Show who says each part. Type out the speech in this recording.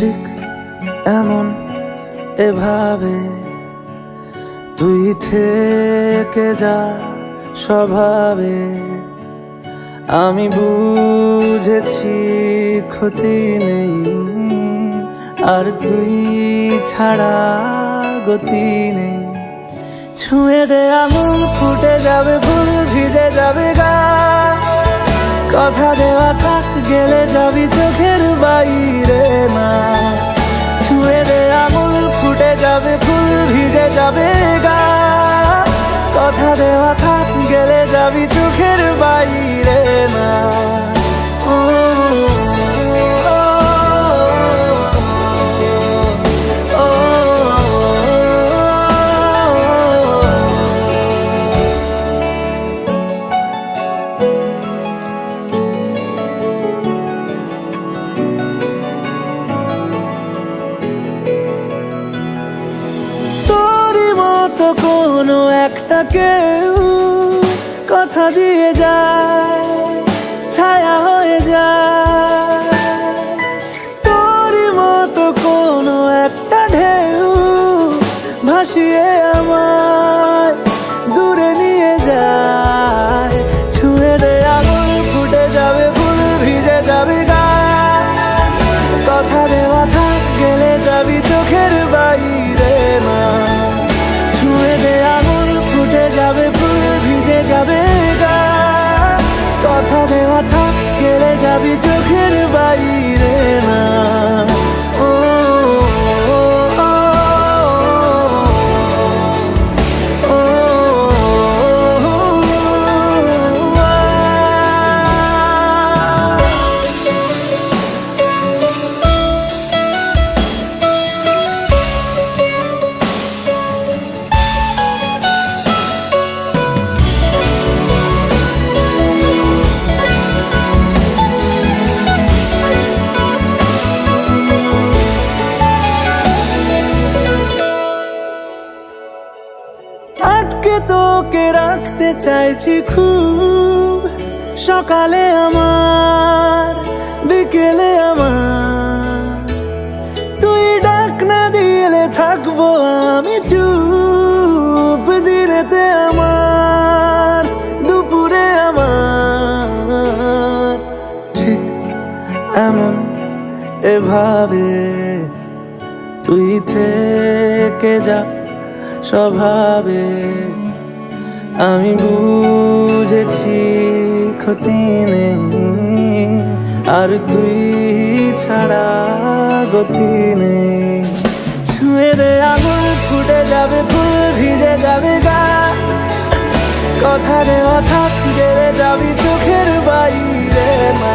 Speaker 1: ঠিক এমন এভাবে তুই থেকে যা স্বভাবে। আমি বুঝেছি ক্ষতি নেই, আর তুই ছাড়া গতি নেই। ছুঁয়ে দে আঙুল, ফুটে যাবে ফুল, ভিজে যাবে গা। কথা দেওয়া থাক, গেলে যাবি চোখের বাইরে না। ছুঁয়ে দে আঙুল, ফুটে যাবে ফুল, ভিজে যাবে গা। কথা দেওয়া থাক, গেলে যাবি চোখের বাইরে না। তো কোনো একটা কেউ কথা দিয়ে যায়, ছায়া হয়ে যায়। তোরই মতো কোনো একটা ঢেউ ভাসিয়ে আমায় দূরে নিয়ে যায়। ছুঁয়ে দে আঙুল, ফুটে যাবে ফুল, ভিজে যাবে গা। কথা দেওয়া থাক, গেলে যাবি চোখের বাইরে না। যাবে ফুল, ভিজে যাবে গা। কথা দেওয়া থাক, গেলে যাবি চোখের বাইরে না। আটকে তোকে রাখতে চাইছি খুব, সকালে আমার, বিকেলে আমার। তুই ডাক না দিলে থাকবো আমি চুপ, দিনেতে আমার, দুপুরে আমার। ঠিক এমন এভাবে তুই থেকে যা স্বভাবে। আমি বুঝেছি ক্ষতি নেই, আর তুই ছাড়া গতি নেই। ছুঁয়ে দে আঙুল, ফুটে যাবে ফুল, ভিজে যাবে গা। কথা দেওয়া থাক, গেলে যাবি চোখের বাইরে না।